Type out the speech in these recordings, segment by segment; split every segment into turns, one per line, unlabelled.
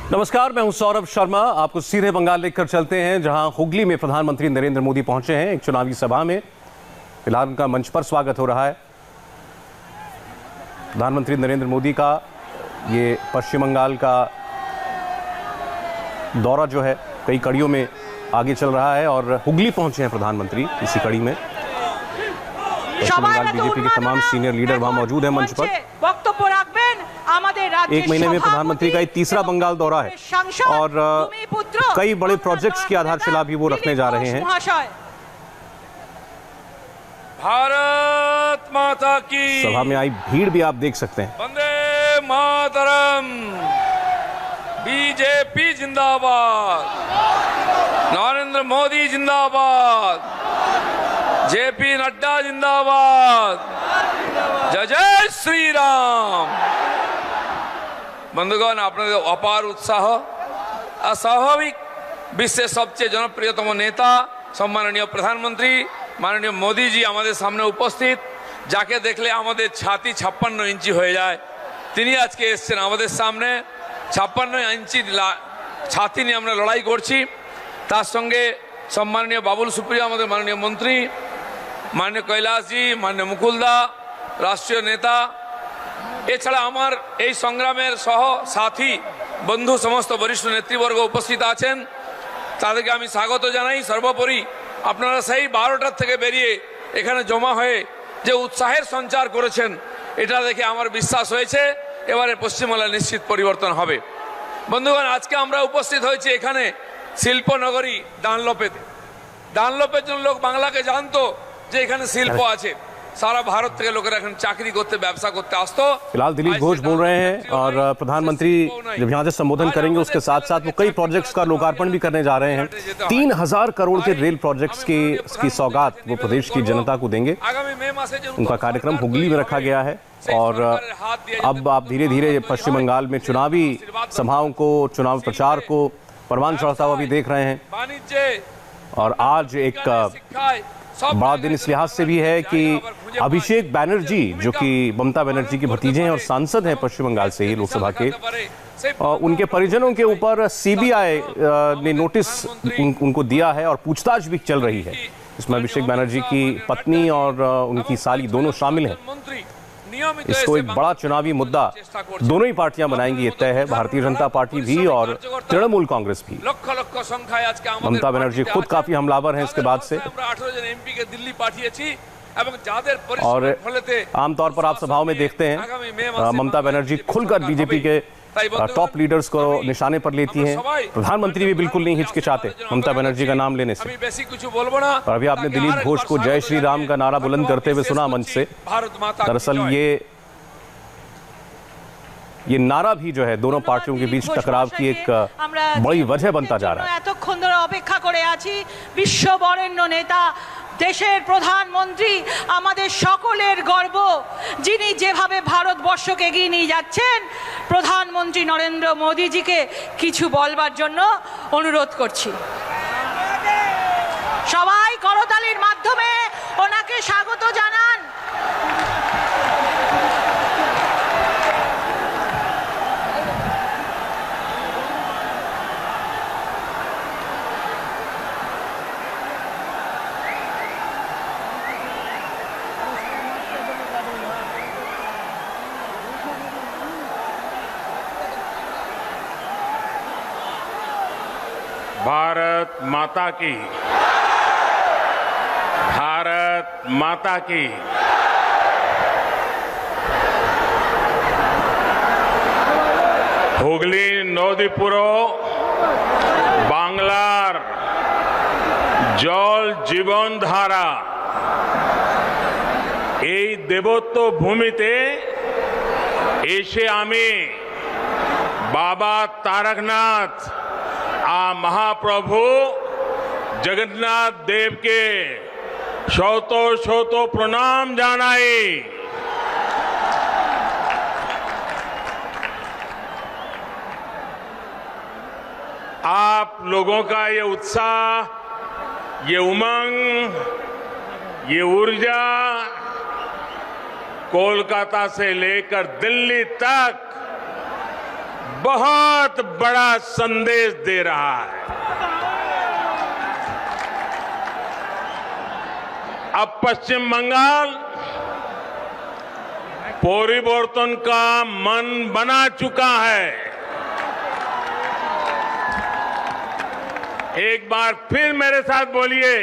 नमस्कार, मैं हूं सौरभ शर्मा। आपको सीधे बंगाल लेकर चलते हैं, जहां हुगली में प्रधानमंत्री नरेंद्र मोदी पहुंचे हैं एक चुनावी सभा में। फिलहाल उनका मंच पर स्वागत हो रहा है। प्रधानमंत्री नरेंद्र मोदी का ये पश्चिम बंगाल का दौरा जो है कई कड़ियों में आगे चल रहा है और हुगली पहुंचे हैं प्रधानमंत्री इसी कड़ी में। पश्चिम बंगाल बीजेपी के तमाम सीनियर लीडर वहां मौजूद हैं मंच पर। एक महीने में प्रधानमंत्री का ये तीसरा बंगाल दौरा है और कई बड़े प्रोजेक्ट्स की आधारशिला भी वो रखने जा रहे हैं।
भारत माता की।
सभा में आई भीड़ भी आप देख सकते हैं।
वंदे मातरम। बीजेपी जिंदाबाद, नरेंद्र मोदी जिंदाबाद, जेपी नड्डा जिंदाबाद, जय जय श्री राम। बंधुगण, আপনাদের অপার উৎসাহ স্বাভাবিক বিশ্বের সবচেয়ে জনপ্রিয়তম নেতা সম্মাননীয় প্রধানমন্ত্রী মাননীয় মোদীজি আমাদের সামনে উপস্থিত, যাকে দেখলে আমাদের ছাতি 56 ইঞ্চি হয়ে যায়। তিনি আজকে এসেছেন আমাদের সামনে। 56 ইঞ্চি ছাতি নিয়ে আমরা লড়াই করছি। তার সঙ্গে সম্মাননীয় বাবুল সুপ্রিয় আমাদের মাননীয় মন্ত্রী, মাননীয় কৈলাসজি, মাননীয় মুকুলদা রাষ্ট্রীয় নেতা, এছাড়া আমার এই সংগ্রামের সহ সাথী বন্ধু সমস্ত বরিষ্ঠ নেতৃবর্গ উপস্থিত আছেন। তাদেরকে আমি স্বাগত জানাই। সর্বোপরি আপনারা সেই 12টার থেকে বেরিয়ে এখানে জমা হয়ে যে উৎসাহের সঞ্চার করেছেন, এটা দেখে আমার বিশ্বাস হয়েছে এবারে পশ্চিমবাংলায় নিশ্চিত পরিবর্তন হবে। বন্ধুগণ, আজকে আমরা উপস্থিত হয়েছি এখানে শিল্পনগরী ডানলপেতে। ডানলপের জন্য লোক বাংলাকে জানতো যে এখানে শিল্প আছে। सारा भारत के लोग चाकरी करते व्यवसाय करते आस्तो।
फिलहाल दिलीप घोष बोल रहे हैं और प्रधानमंत्री जब यहाँ से संबोधन करेंगे उसके साथ साथ वो कई प्रोजेक्ट्स का लोकार्पण भी करने जा रहे हैं। 3000 करोड़ के रेल प्रोजेक्ट्स की सौगात वो प्रदेश की जनता को देंगे। उनका कार्यक्रम हुगली में रखा गया है और अब आप धीरे धीरे पश्चिम बंगाल में चुनावी सभाओं को, चुनाव प्रचार को परवान चढ़ता हुआ भी देख रहे हैं। और आज एक बड़ा दिन इस लिहाज से भी है कि अभिषेक बैनर्जी, जो कि ममता बनर्जी के भतीजे हैं और सांसद हैं पश्चिम बंगाल से ही लोकसभा के, उनके परिजनों के ऊपर सीबीआई ने नोटिस उनको दिया है और पूछताछ भी चल रही है। इसमें अभिषेक बैनर्जी की पत्नी और उनकी साली दोनों शामिल हैं। इसको एक बड़ा चुनावी मुद्दा दोनों ही पार्टियां बनाएंगी, ये तय है। भारतीय जनता पार्टी भी और तृणमूल कांग्रेस भी। ममता बनर्जी खुद काफी हमलावर हैं इसके बाद से। और आमतौर पर आप सभाओं में देखते हैं ममता बनर्जी खुलकर बीजेपी के टॉप लीडर्स को निशाने पर लेती हैं। प्रधानमंत्री भी बिल्कुल नहीं हिचकिचाते ममता बनर्जी का नाम लेने से। और अभी आपने दिलीप घोष को जय श्री राम का नारा बुलंद करते हुए सुना मंच से। दरअसल ये नारा भी जो है दोनों पार्टियों के बीच टकराव की एक बड़ी वजह बनता जा रहा है।
অপেক্ষা করে আছি বিশ্ব বরেণ্য নেতা, দেশের প্রধানমন্ত্রী, আমাদের সকলের গর্ব, যিনি যেভাবে ভারতবর্ষকে এগিয়ে নিয়ে যাচ্ছেন, প্রধানমন্ত্রী নরেন্দ্র মোদীজিকে কিছু বলবার জন্য অনুরোধ করছি। সবাই করতালির মাধ্যমে ওনাকে স্বাগত জানান।
भारत माता की, भारत माता की। হুগলি নদীপুরো বাংলার জল জীবন ধারা, এই দেবত্ব ভূমিতে এসে আমি বাবা তারকনাথ महाप्रभु जगन्नाथ देव के शत शत प्रणाम जानाई। आप लोगों का ये उत्साह, ये उमंग, ये ऊर्जा कोलकाता से लेकर दिल्ली तक
बहुत बड़ा संदेश दे रहा है। अब पश्चिम बंगाल परिवर्तन का मन बना चुका है। एक बार फिर मेरे साथ बोलिए,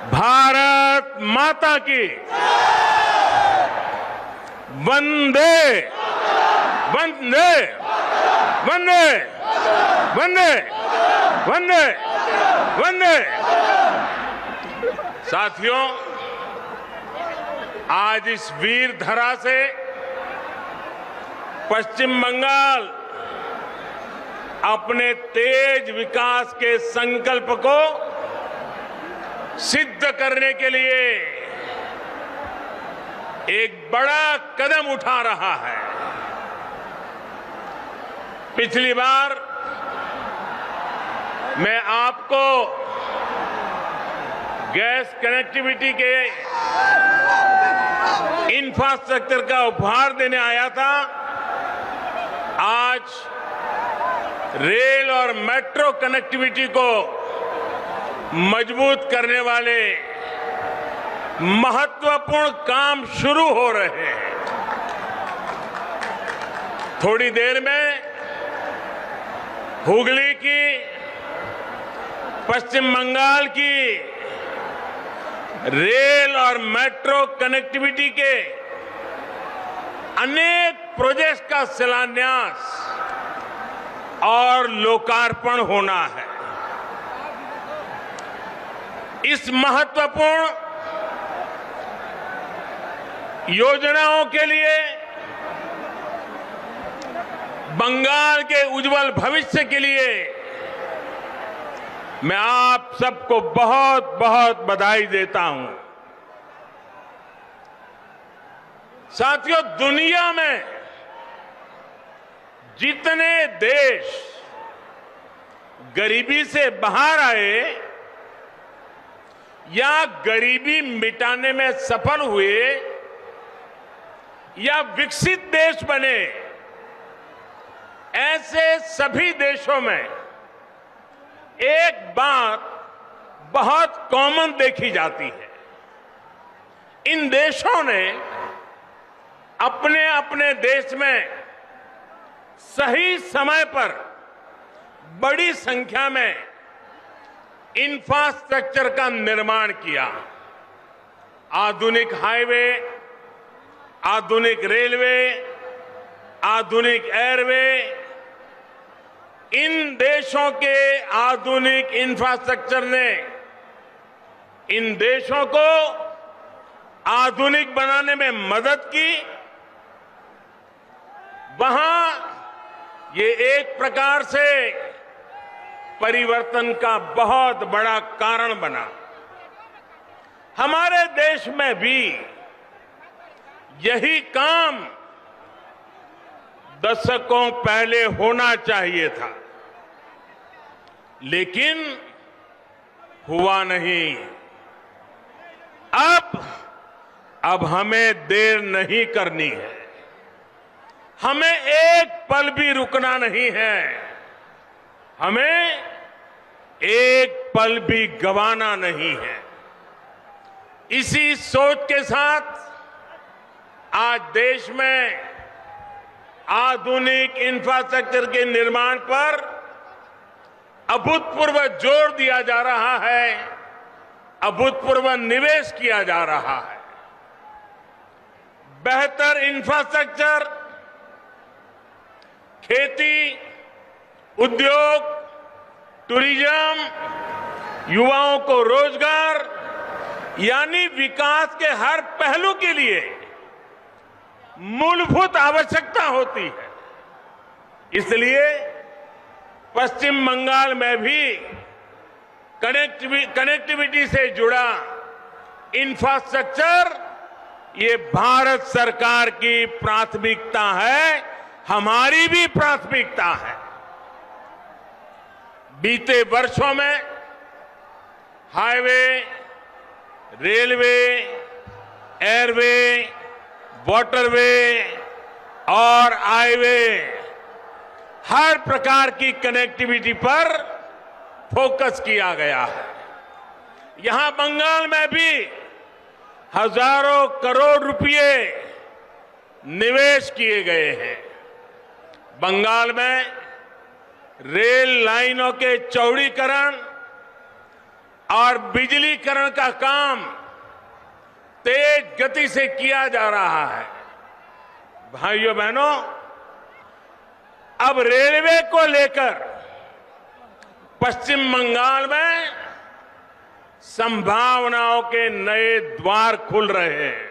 भारत माता की वंदे वंदे वंदे वंदे वंदे वंदे। साथियों, आज इस वीर धरा से पश्चिम बंगाल अपने तेज विकास के संकल्प को सिद्ध करने के लिए एक बड़ा कदम उठा रहा है। पिछली बार मैं आपको गैस कनेक्टिविटी के इंफ्रास्ट्रक्चर का उपहार देने आया था। आज रेल और मेट्रो कनेक्टिविटी को मजबूत करने वाले महत्वपूर्ण काम शुरू हो रहे हैं। थोड़ी देर में हुगली की, पश्चिम बंगाल की रेल और मेट्रो कनेक्टिविटी के अनेक प्रोजेक्ट का शिलान्यास और लोकार्पण होना है। इस महत्वपूर्ण योजनाओं के लिए, बंगाल के उज्जवल भविष्य के लिए मैं आप सबको बहुत बहुत बधाई देता हूं। साथियों, दुनिया में जितने देश गरीबी से बाहर आए या गरीबी मिटाने में सफल हुए या विकसित देश बने, ऐसे सभी देशों में एक बात बहुत कॉमन देखी जाती है। इन देशों ने अपने अपने देश में सही समय पर बड़ी संख्या में इंफ्रास्ट्रक्चर का निर्माण किया। आधुनिक हाईवे, आधुनिक रेलवे, आधुनिक एयरवे, इन देशों के आधुनिक इंफ्रास्ट्रक्चर ने इन देशों को आधुनिक बनाने में मदद की। वहां ये एक प्रकार से परिवर्तन का बहुत बड़ा कारण बना। हमारे देश में भी यही काम दशकों पहले होना चाहिए था, लेकिन हुआ नहीं। अब हमें देर नहीं करनी है, हमें एक पल भी रुकना नहीं है, हमें एक पल भी गंवाना नहीं है। इसी सोच के साथ आज देश में आधुनिक इंफ्रास्ट्रक्चर के निर्माण पर अभूतपूर्व जोर दिया जा रहा है, अभूतपूर्व निवेश किया जा रहा है। बेहतर इंफ्रास्ट्रक्चर, खेती, उद्योग, टूरिज्म, युवाओं को रोजगार, यानी विकास के हर पहलू के लिए मूलभूत आवश्यकता होती है। इसलिए पश्चिम बंगाल में भी कनेक्टिविटी से जुड़ा इंफ्रास्ट्रक्चर ये भारत सरकार की प्राथमिकता है, हमारी भी प्राथमिकता है। बीते वर्षों में हाईवे, रेलवे, एयरवे, वाटरवे और हाईवे हर प्रकार की कनेक्टिविटी पर फोकस किया गया है। यहां बंगाल में भी हजारों करोड़ रुपए निवेश किए गए हैं। बंगाल में रेल लाइनों के चौड़ीकरण और बिजलीकरण का काम तेज गति से किया जा रहा है। भाइयों बहनों, अब रेलवे को लेकर पश्चिम बंगाल में संभावनाओं के नए द्वार खुल रहे हैं।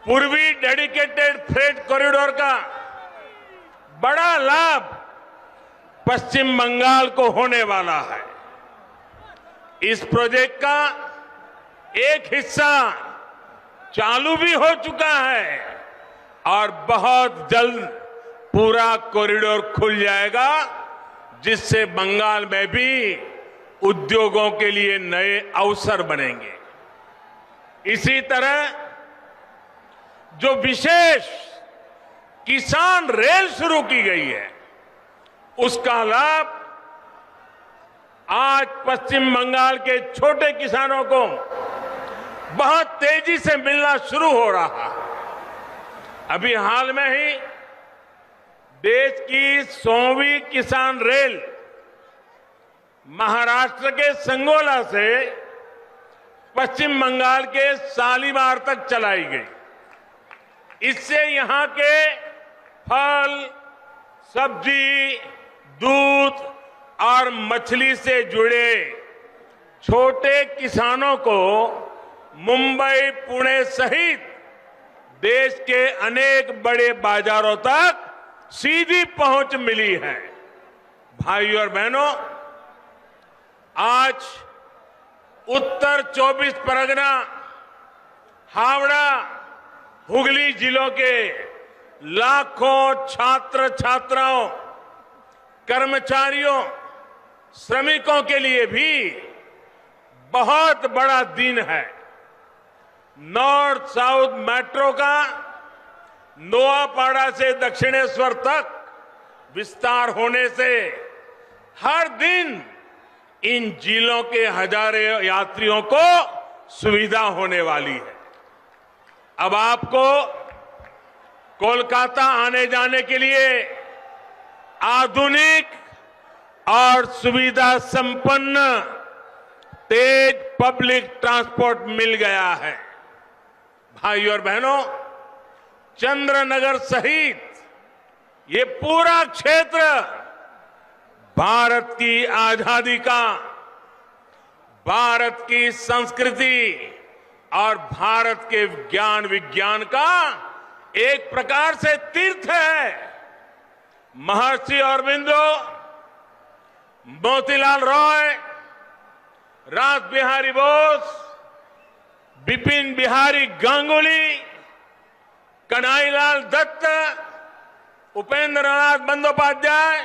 पूर्वी डेडिकेटेड फ्रेट कॉरिडोर का बड़ा लाभ पश्चिम बंगाल को होने वाला है। इस प्रोजेक्ट का एक हिस्सा चालू भी हो चुका है और बहुत जल्द पूरा कॉरिडोर खुल जाएगा, जिससे बंगाल में भी उद्योगों के लिए नए अवसर बनेंगे। इसी तरह जो विशेष किसान रेल शुरू की गई है, उसका लाभ आज पश्चिम बंगाल के छोटे किसानों को बहुत तेजी से मिलना शुरू हो रहा है। अभी हाल में ही देश की 100वीं किसान रेल महाराष्ट्र के संगोला से पश्चिम बंगाल के शालीमार तक चलाई गई। इससे यहां के फल, सब्जी, दूध और मछली से जुड़े छोटे किसानों को मुंबई, पुणे सहित देश के अनेक बड़े बाजारों तक सीधी पहुंच मिली है। भाइयों और बहनों, आज उत्तर 24 परगना, हावड़ा, हुगली जिलों के लाखों छात्र छात्राओं, कर्मचारियों, श्रमिकों के लिए भी बहुत बड़ा दिन है। नॉर्थ साउथ मेट्रो का नोआपाड़ा से दक्षिणेश्वर तक विस्तार होने से हर दिन इन जिलों के हजारों यात्रियों को सुविधा होने वाली है। अब आपको कोलकाता आने जाने के लिए आधुनिक और सुविधा संपन्न तेज पब्लिक ट्रांसपोर्ट मिल गया है। भाइयों और बहनों, चंद्रनगर सहित ये पूरा क्षेत्र भारत की आजादी का, भारत की संस्कृति और भारत के ज्ञान विज्ञान का एक प्रकार से तीर्थ है। महर्षि अरबिंदो, मोतीलाल रॉय, रास बिहारी बोस, बिपिन बिहारी गांगुली, कन्हैयालाल दत्त, उपेंद्र नाथ बंदोपाध्याय,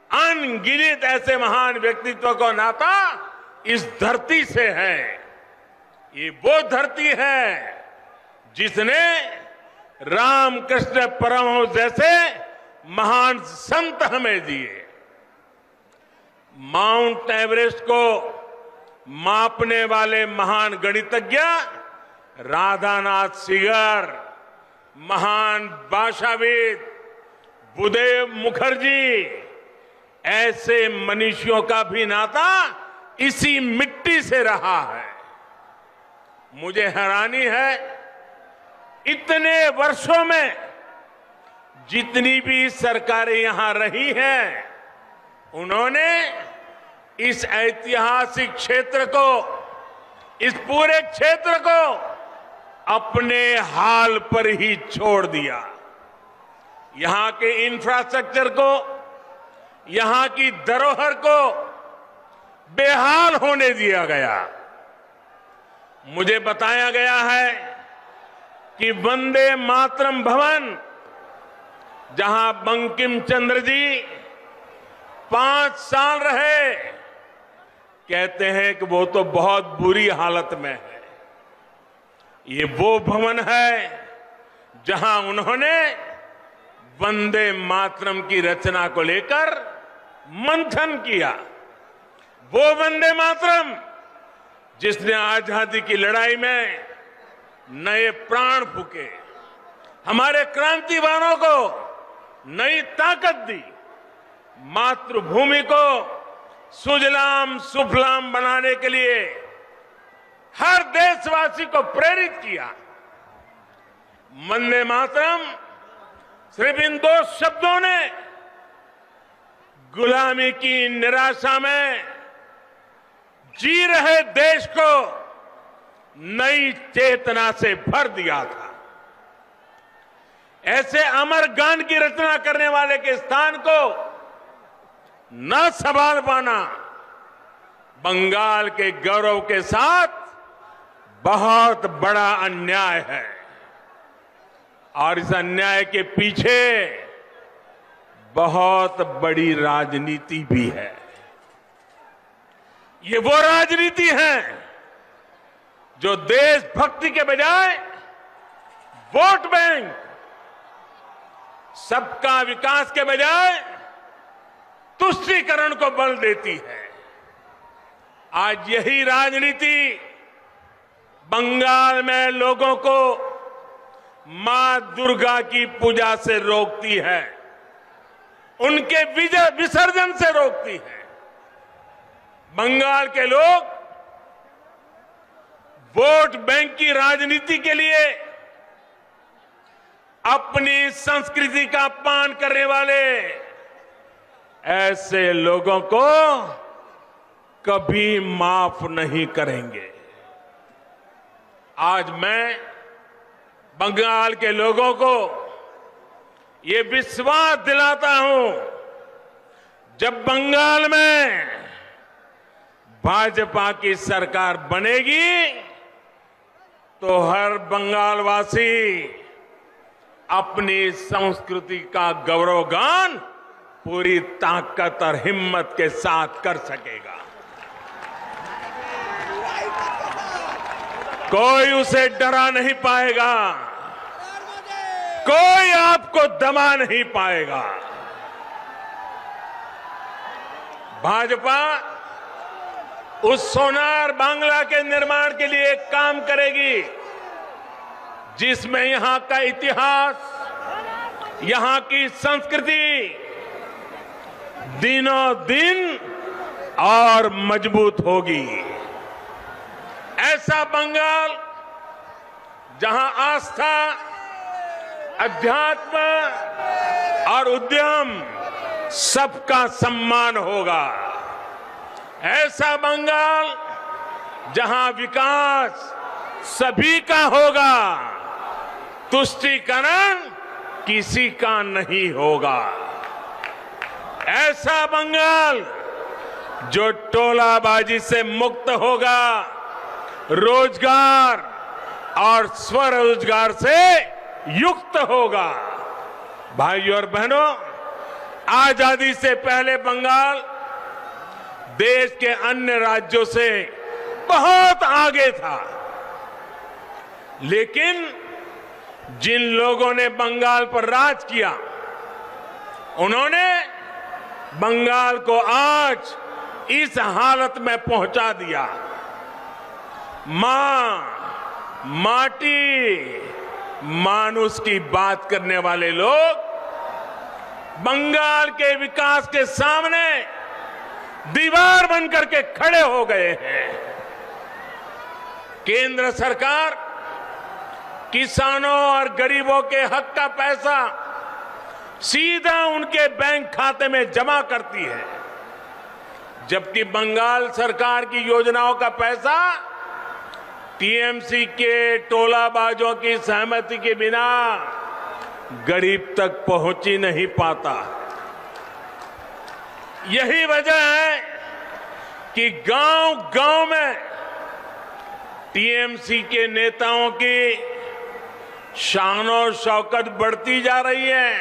अनगिनत ऐसे महान व्यक्तित्व को नाता इस धरती से है। ये वो धरती है जिसने रामकृष्ण परमहंस जैसे महान संत हमें दिए। माउंट एवरेस्ट को मापने वाले महान गणितज्ञ राधानाथ सिगर, महान भाषाविद बुद्धदेव मुखर्जी, ऐसे मनीषियों का भी नाता इसी मिट्टी से रहा है। मुझे हैरानी है, इतने वर्षों में जितनी भी सरकारें यहां रही हैं, उन्होंने इस ऐतिहासिक क्षेत्र को, इस पूरे क्षेत्र को अपने हाल पर ही छोड़ दिया। यहां के इंफ्रास्ट्रक्चर को, यहां की धरोहर को बेहाल होने दिया गया। मुझे बताया गया है कि वंदे मातरम भवन, जहां बंकिम चंद्र जी 5 साल रहे, कहते हैं कि वो तो बहुत बुरी हालत में है। ये वो भवन है जहां उन्होंने वंदे मातरम की रचना को लेकर मंथन किया। वो वंदे मातरम जिसने आजादी की लड़ाई में नए प्राण फूके, हमारे क्रांतिवानों को नई ताकत दी, मातृभूमि को सुजलाम सुफलाम बनाने के लिए हर देशवासी को प्रेरित किया। वंदे मातरम सिर्फ इन 2 शब्दों ने गुलामी की निराशा में जी रहे देश को नई चेतना से भर दिया था। ऐसे अमर गान की रचना करने वाले के स्थान को न संभाल पाना बंगाल के गौरव के साथ बहुत बड़ा अन्याय है, और इस अन्याय के पीछे बहुत बड़ी राजनीति भी है। ये वो राजनीति है जो देशभक्ति के बजाय वोट बैंक, सबका विकास के बजाय तुष्टीकरण को बल देती है। आज यही राजनीति बंगाल में लोगों को मां दुर्गा की पूजा से रोकती है, उनके विसर्जन से रोकती है। बंगाल के लोग वोट बैंक की राजनीति के लिए अपनी संस्कृति का अपमान करने वाले ऐसे लोगों को कभी माफ नहीं करेंगे। आज मैं बंगाल के लोगों को ये विश्वास दिलाता हूं, जब बंगाल में भाजपा की सरकार बनेगी तो हर बंगालवासी अपनी संस्कृति का गौरवगान पूरी ताकत और हिम्मत के साथ कर सकेगा। कोई उसे डरा नहीं पाएगा, कोई आपको दबा नहीं पाएगा। भाजपा उस सोनार बांग्ला के निर्माण के लिए एक काम करेगी जिसमें यहां का इतिहास, यहां की संस्कृति दिनों दिन और मजबूत होगी। ऐसा बंगाल जहां आस्था, अध्यात्म और उद्यम सबका सम्मान होगा। ऐसा बंगाल जहां विकास सभी का होगा, तुष्टीकरण किसी का नहीं होगा। ऐसा बंगाल जो टोलाबाजी से मुक्त होगा, रोजगार और स्वरोजगार से युक्त होगा। भाइयों और बहनों, आजादी से पहले बंगाल देश के अन्य राज्यों से बहुत आगे था, लेकिन जिन लोगों ने बंगाल पर राज किया, उन्होंने बंगाल को आज इस हालत में पहुंचा दिया। मां, माटी, मानुष की बात करने वाले लोग बंगाल के विकास के सामने दीवार बनकर के खड़े हो गए हैं। केंद्र सरकार किसानों और गरीबों के हक का पैसा सीधा उनके बैंक खाते में जमा करती है, जबकि बंगाल सरकार की योजनाओं का पैसा टीएमसी के टोलाबाजों की सहमति के बिना गरीब तक पहुंच ही नहीं पाता। यही वजह है कि गांव-गांव में टीएमसी के नेताओं की शानो शौकत बढ़ती जा रही है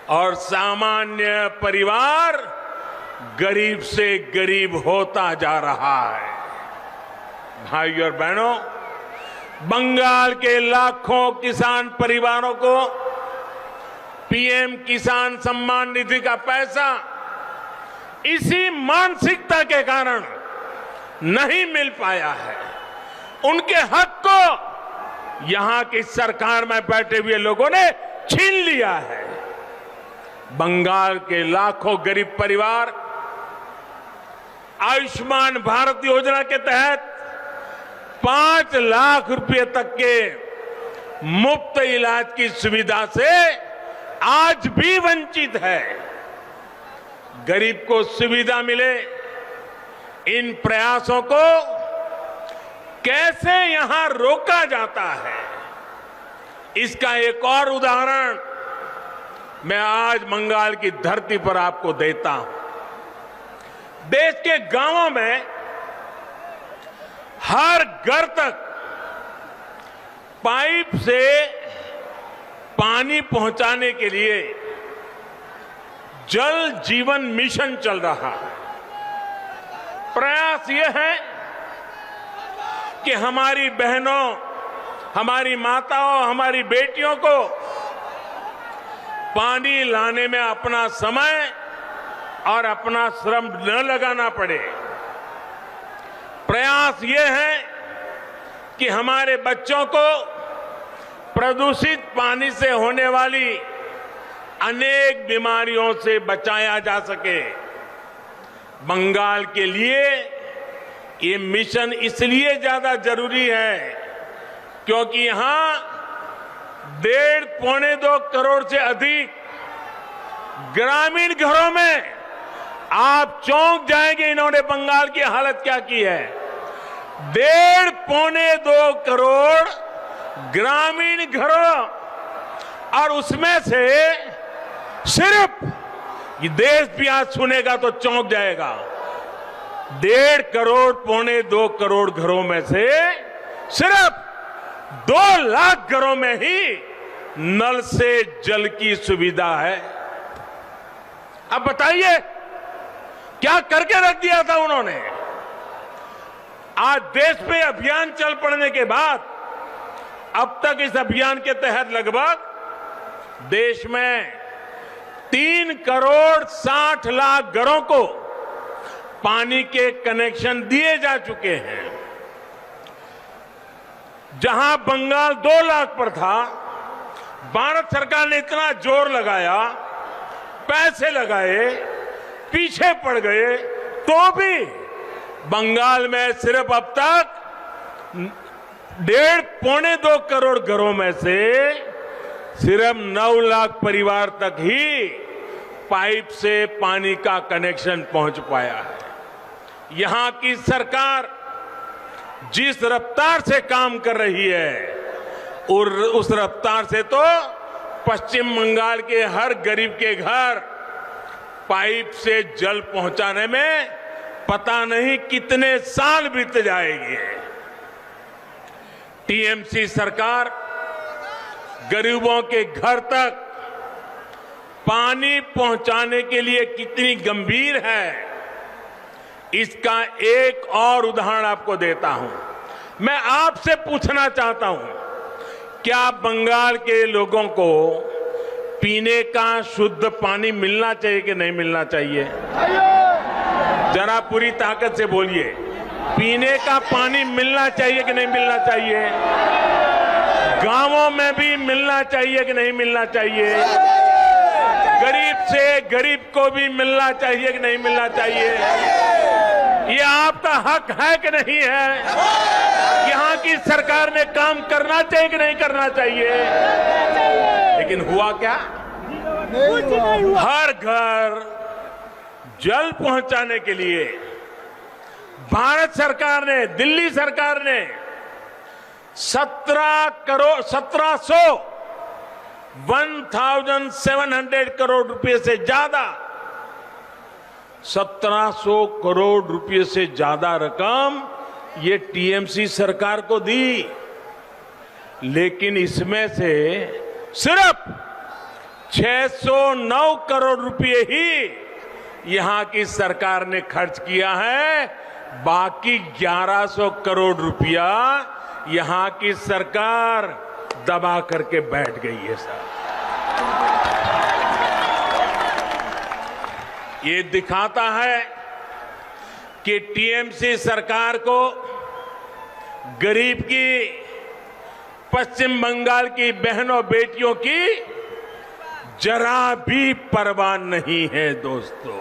और सामान्य परिवार गरीब से गरीब होता जा रहा है। भाइयों और बहनों, बंगाल के लाखों किसान परिवारों को पीएम किसान सम्मान निधि का पैसा इसी मानसिकता के कारण नहीं मिल पाया है। उनके हक को यहां की सरकार में बैठे हुए लोगों ने छीन लिया है। बंगाल के लाखों गरीब परिवार आयुष्मान भारत योजना के तहत 5 लाख रुपए तक के मुफ्त इलाज की सुविधा से आज भी वंचित है। गरीब को सुविधा मिले, इन प्रयासों को कैसे यहां रोका जाता है, इसका एक और उदाहरण मैं आज बंगाल की धरती पर आपको देता हूं। देश के गांवों में हर घर तक पाइप से पानी पहुंचाने के लिए जल जीवन मिशन चल रहा है। प्रयास यह है कि हमारी बहनों, हमारी माताओं, हमारी बेटियों को पानी लाने में अपना समय और अपना श्रम न लगाना पड़े। प्रयास यह है कि हमारे बच्चों को प्रदूषित पानी से होने वाली अनेक बीमारियों से बचाया जा सके। बंगाल के लिए ये मिशन इसलिए ज्यादा जरूरी है क्योंकि यहां 1.5-2 करोड़ से अधिक ग्रामीण घरों में आप चौंक जाएंगे इन्होंने बंगाल की हालत क्या की है। 1.5-2 करोड़ ग्रामीण घरों, और उसमें से सिर्फ ये देश भी आज सुनेगा तो चौंक जाएगा। 1.5 करोड़ 1.25-2 करोड़ घरों में से सिर्फ 2 लाख घरों में ही नल से जल की सुविधा है। अब बताइए क्या करके रख दिया था उन्होंने। आज देश में अभियान चल पड़ने के बाद अब तक इस अभियान के तहत लगभग देश में 3 करोड़ 60 लाख घरों को पानी के कनेक्शन दिए जा चुके हैं। जहां बंगाल 2 लाख पर था, भारत सरकार ने इतना जोर लगाया, पैसे लगाए, पीछे पड़ गए, तो भी बंगाल में सिर्फ अब तक 1.5-2 करोड़ घरों में से सिर्फ 9 लाख परिवार तक ही पाइप से पानी का कनेक्शन पहुंच पाया है। यहां की सरकार जिस रफ्तार से काम कर रही है और उस रफ्तार से तो पश्चिम बंगाल के हर गरीब के घर पाइप से जल पहुंचाने में पता नहीं कितने साल बीत जाएंगे। टीएमसी सरकार गरीबों के घर तक पानी पहुंचाने के लिए कितनी गंभीर है, इसका एक और उदाहरण आपको देता हूं। मैं आपसे पूछना चाहता हूं, क्या बंगाल के लोगों को पीने का शुद्ध पानी मिलना चाहिए कि नहीं मिलना चाहिए? जरा पूरी ताकत से बोलिए, पीने का पानी मिलना चाहिए कि नहीं मिलना चाहिए? गांवों में भी मिलना चाहिए कि नहीं मिलना चाहिए? गरीब से गरीब को भी मिलना चाहिए कि नहीं मिलना चाहिए? ये आपका हक है कि नहीं है? यहां की सरकार ने काम करना चाहिए कि नहीं करना चाहिए? लेकिन हुआ क्या? हर घर जल पहुंचाने के लिए भारत सरकार ने, दिल्ली सरकार ने 1700 करोड़ रुपए से ज्यादा 1700 करोड़ रुपए से ज्यादा रकम ये टीएमसी सरकार को दी। लेकिन इसमें से सिर्फ 609 करोड़ रुपए ही यहां की सरकार ने खर्च किया है। बाकी 1100 करोड़ रुपया यहां की सरकार दबा करके बैठ गई है साहब। ये दिखाता है कि टीएमसी सरकार को गरीब की, पश्चिम बंगाल की बहनों बेटियों की जरा भी परवाह नहीं है। दोस्तों,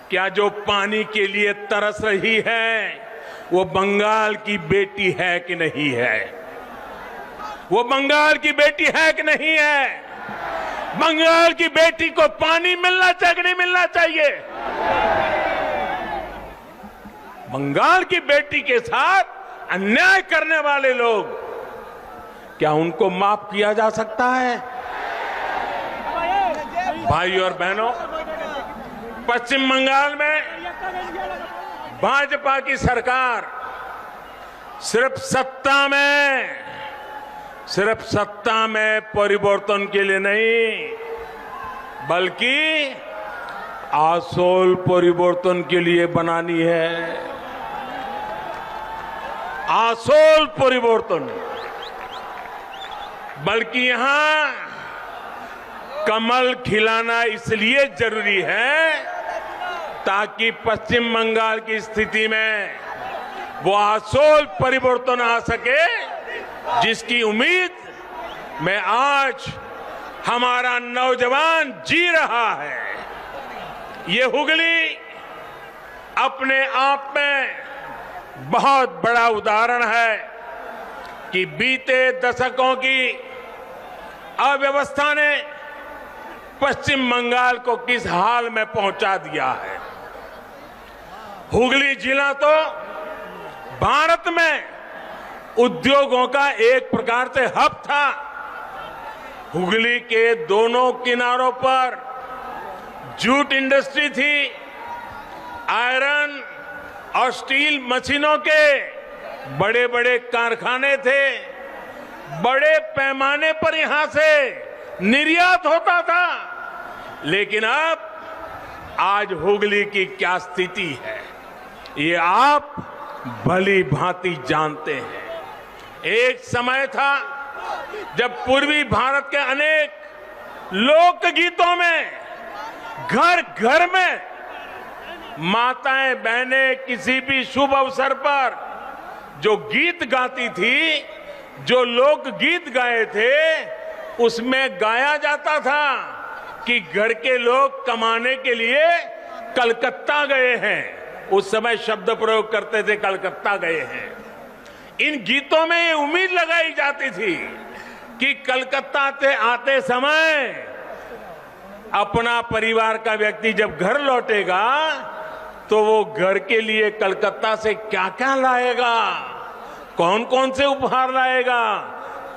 क्या जो पानी के लिए तरस रही है वो बंगाल की बेटी है कि नहीं है? वो बंगाल की बेटी है कि नहीं है? बंगाल की बेटी को पानी मिलना चाहिए कि नहीं मिलना चाहिए? बंगाल की बेटी के साथ अन्याय करने वाले लोग, क्या उनको माफ किया जा सकता है? भाई और बहनों, पश्चिम बंगाल में भाजपा की सरकार सिर्फ सत्ता में परिवर्तन के लिए नहीं, बल्कि आसोल परिवर्तन के लिए बनानी है। आसोल परिवर्तन, बल्कि यहां कमल खिलाना इसलिए जरूरी है ताकि पश्चिम बंगाल की स्थिति में वो आसोल परिवर्तन आ सके, जिसकी उम्मीद में आज हमारा नौजवान जी रहा है। ये हुगली अपने आप में बहुत बड़ा उदाहरण है कि बीते दशकों की अव्यवस्था ने पश्चिम बंगाल को किस हाल में पहुंचा दिया है। हुगली जिला तो भारत में उद्योगों का एक प्रकार से हब था। हुगली के दोनों किनारों पर जूट इंडस्ट्री थी, आयरन और स्टील मशीनों के बड़े बड़े कारखाने थे, बड़े पैमाने पर यहां से निर्यात होता था। लेकिन अब आज हुगली की क्या स्थिति है, ये आप भली भांति जानते हैं। एक समय था जब पूर्वी भारत के अनेक लोकगीतों में घर घर में माताएं बहनें किसी भी शुभ अवसर पर जो गीत गाती थी, जो लोकगीत गाए थे, उसमें गाया जाता था कि घर के लोग कमाने के लिए कलकत्ता गए हैं। उस समय शब्द प्रयोग करते थे, कलकत्ता गए हैं। इन गीतों में ये उम्मीद लगाई जाती थी कि कलकत्ता से आते समय अपना परिवार का व्यक्ति जब घर लौटेगा तो वो घर के लिए कलकत्ता से क्या क्या लाएगा, कौन कौन से उपहार लाएगा,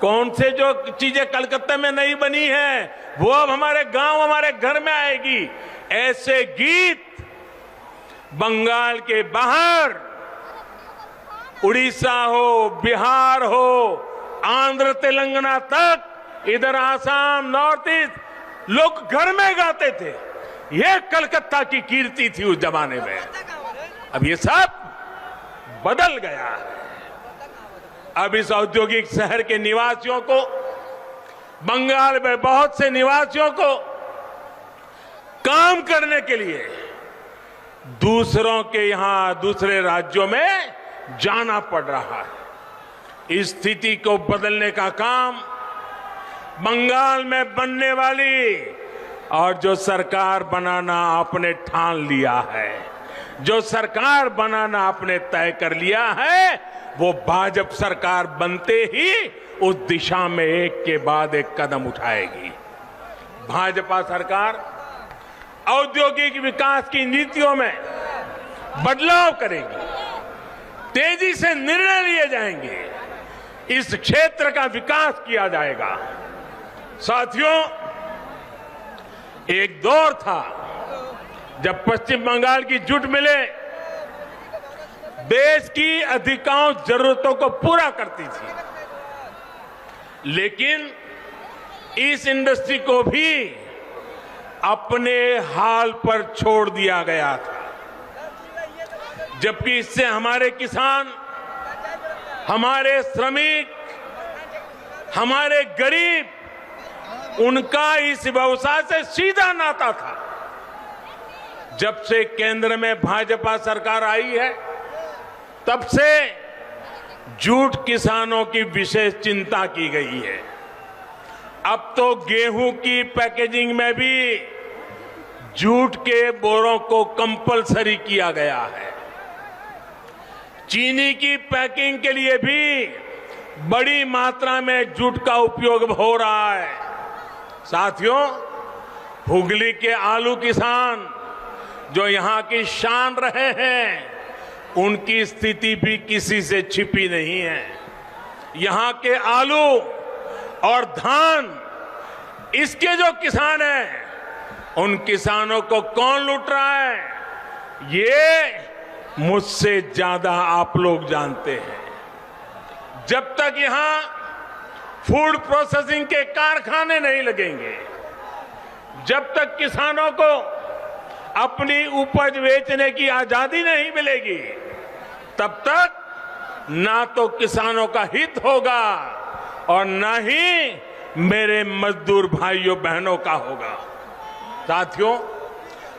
कौन से जो चीजें कलकत्ता में नहीं बनी है वो अब हमारे गांव, हमारे घर में आएगी। ऐसे गीत बंगाल के बाहर, उड़ीसा हो, बिहार हो, आंध्र तेलंगाना तक, इधर आसाम, नॉर्थ ईस्ट, लोग घर में गाते थे। ये कलकत्ता की कीर्ति थी उस जमाने में। अब ये सब बदल गया है। अब इस औद्योगिक शहर के निवासियों को, बंगाल में बहुत से निवासियों को काम करने के लिए दूसरों के यहां, दूसरे राज्यों में जाना पड़ रहा है। इस स्थिति को बदलने का काम बंगाल में बनने वाली और जो सरकार बनाना आपने ठान लिया है, जो सरकार बनाना आपने तय कर लिया है, वो भाजपा सरकार बनते ही उस दिशा में एक के बाद एक कदम उठाएगी। भाजपा सरकार औद्योगिक विकास की नीतियों में बदलाव करेगी, तेजी से निर्णय लिए जाएंगे, इस क्षेत्र का विकास किया जाएगा। साथियों, एक दौर था जब पश्चिम बंगाल की जूट मिलें देश की अधिकांश जरूरतों को पूरा करती थी, लेकिन इस इंडस्ट्री को भी अपने हाल पर छोड़ दिया गया था। जबकि इससे हमारे किसान, हमारे श्रमिक, हमारे गरीब, उनका इस व्यवसाय से सीधा नाता था। जब से केंद्र में भाजपा सरकार आई है, तब से जूट किसानों की विशेष चिंता की गई है। अब तो गेहूं की पैकेजिंग में भी जूट के बोरों को कंपलसरी किया गया है। चीनी की पैकिंग के लिए भी बड़ी मात्रा में जूट का उपयोग हो रहा है। साथियों, हुगली के आलू किसान जो यहां की शान रहे हैं, उनकी स्थिति भी किसी से छिपी नहीं है। यहां के आलू और धान, इसके जो किसान हैं, उन किसानों को कौन लूट रहा है, ये मुझसे ज्यादा आप लोग जानते हैं। जब तक यहां फूड प्रोसेसिंग के कारखाने नहीं लगेंगे, जब तक किसानों को अपनी उपज बेचने की आजादी नहीं मिलेगी, तब तक ना तो किसानों का हित होगा और ना ही मेरे मजदूर भाइयों बहनों का होगा। साथियों,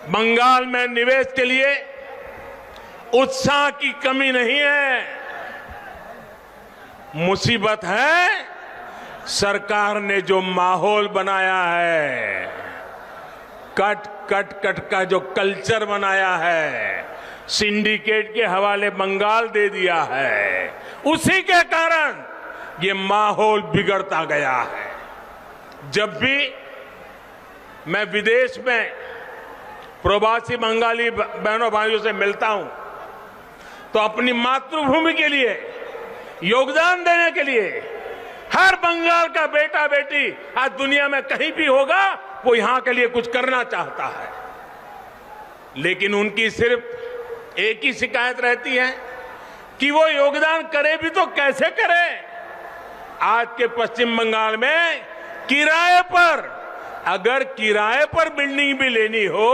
बंगाल में निवेश के लिए उत्साह की कमी नहीं है। मुसीबत है सरकार ने जो माहौल बनाया है, कट कट कट का जो कल्चर बनाया है, सिंडिकेट के हवाले बंगाल दे दिया है, उसी के कारण ये माहौल बिगड़ता गया है। जब भी मैं विदेश में प्रवासी बंगाली बहनों भाइयों से मिलता हूं, तो अपनी मातृभूमि के लिए योगदान देने के लिए हर बंगाल का बेटा बेटी आज दुनिया में कहीं भी होगा, वो यहां के लिए कुछ करना चाहता है। लेकिन उनकी सिर्फ एक ही शिकायत रहती है कि वो योगदान करे भी तो कैसे करे। आज के पश्चिम बंगाल में किराए पर, अगर किराए पर बिल्डिंग भी लेनी हो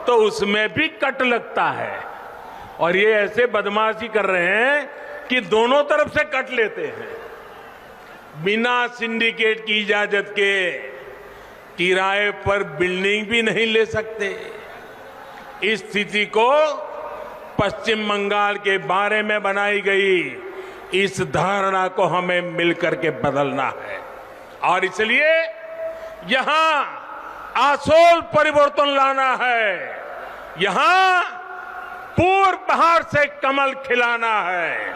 तो उसमें भी कट लगता है। और ये ऐसे बदमाशी कर रहे हैं कि दोनों तरफ से कट लेते हैं। बिना सिंडिकेट की इजाजत के किराए पर बिल्डिंग भी नहीं ले सकते। इस स्थिति को पश्चिम बंगाल के बारे में बनाई गई इस धारणा को हमें मिलकर के बदलना है। और इसलिए यहां आसोल परिवर्तन लाना है, यहां पूर्व बहार से कमल खिलाना है।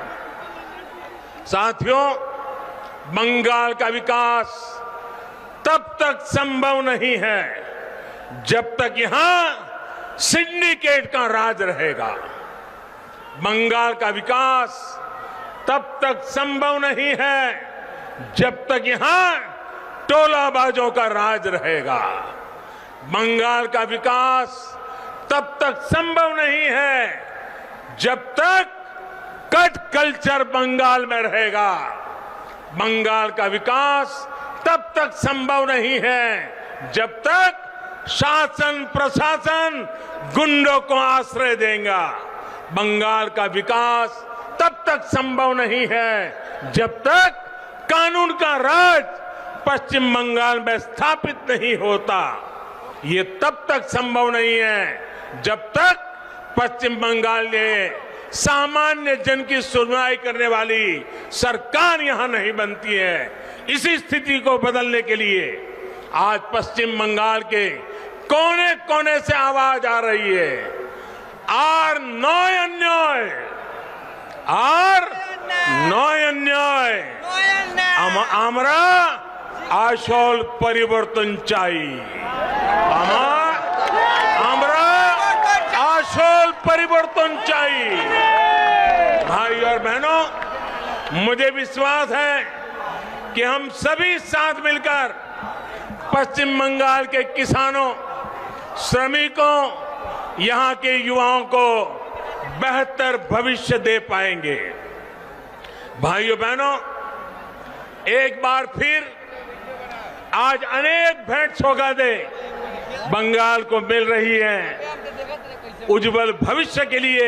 साथियों, बंगाल का विकास तब तक संभव नहीं है जब तक यहां सिंडिकेट का राज रहेगा। बंगाल का विकास तब तक संभव नहीं है जब तक यहां टोलाबाजों का राज रहेगा। बंगाल का विकास तब तक संभव नहीं है जब तक कट कल्चर बंगाल में रहेगा। बंगाल का विकास तब तक संभव नहीं है जब तक शासन प्रशासन गुंडों को आश्रय देगा। बंगाल का विकास तब तक संभव नहीं है जब तक कानून का राज पश्चिम बंगाल में स्थापित नहीं होता। ये तब तक संभव नहीं है जब तक पश्चिम बंगाल में सामान्य जन की सुनवाई करने वाली सरकार यहां नहीं बनती है। इसी स्थिति को बदलने के लिए आज पश्चिम बंगाल के कोने कोने से आवाज आ रही है, आर नय अन्याय, आर नय अन्याय, আমরা আসল পরিবর্তন চাই, আমরা আসল परिवर्तन चाहिए। भाई और बहनों, मुझे विश्वास है कि हम सभी साथ मिलकर पश्चिम बंगाल के किसानों, श्रमिकों, यहां के युवाओं को बेहतर भविष्य दे पाएंगे। भाइयों बहनों, एक बार फिर आज अनेक भेंट सौगातें बंगाल को मिल रही हैं। उज्जवल भविष्य के लिए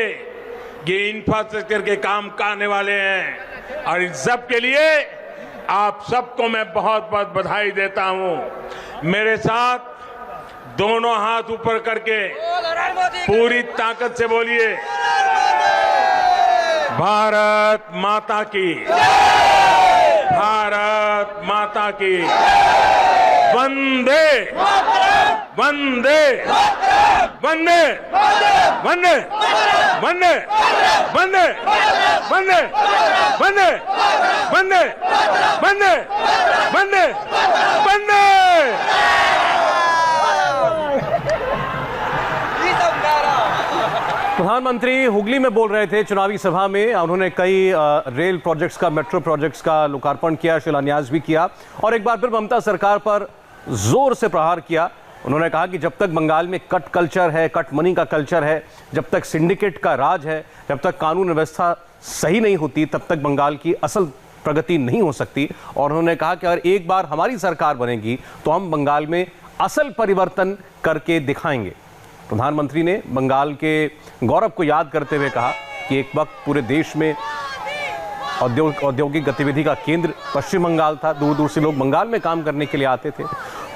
ये इंफ्रास्ट्रक्चर के काम आने वाले हैं। और इन सब के लिए आप सबको मैं बहुत बहुत बधाई देता हूं। मेरे साथ दोनों हाथ ऊपर करके पूरी ताकत से बोलिए, भारत माता की, भारत माता की, वंदे वंदे वंदे वंदे वंदे वंदे वंदे वंदे वंदे वंदे वंदे वंदे।
प्रधानमंत्री हुगली में बोल रहे थे चुनावी सभा में। उन्होंने कई रेल प्रोजेक्ट्स का, मेट्रो प्रोजेक्ट्स का लोकार्पण किया, शिलान्यास भी किया और एक बार फिर ममता सरकार पर जोर से प्रहार किया। उन्होंने कहा कि जब तक बंगाल में कट कल्चर है, कट मनी का कल्चर है, जब तक सिंडिकेट का राज है, जब तक कानून व्यवस्था सही नहीं होती, तब तक बंगाल की असल प्रगति नहीं हो सकती। और उन्होंने कहा कि अगर एक बार हमारी सरकार बनेगी तो हम बंगाल में असल परिवर्तन करके दिखाएंगे। प्रधानमंत्री ने बंगाल के गौरव को याद करते हुए कहा कि एक वक्त पूरे देश में औद्योगिक गतिविधि का केंद्र पश्चिम बंगाल था। दूर दूर से लोग बंगाल में काम करने के लिए आते थे।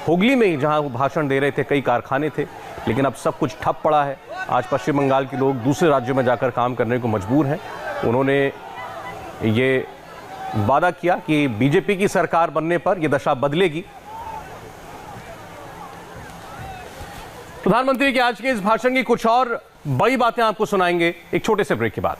हुगली में जहां वो भाषण दे रहे थे कई कारखाने थे, लेकिन अब सब कुछ ठप पड़ा है। आज पश्चिम बंगाल के लोग दूसरे राज्यों में जाकर काम करने को मजबूर हैं। उन्होंने ये वादा किया कि बीजेपी की सरकार बनने पर यह दशा बदलेगी। प्रधानमंत्री के आज के इस भाषण की कुछ और बड़ी बातें आपको सुनाएंगे एक छोटे से ब्रेक के बाद।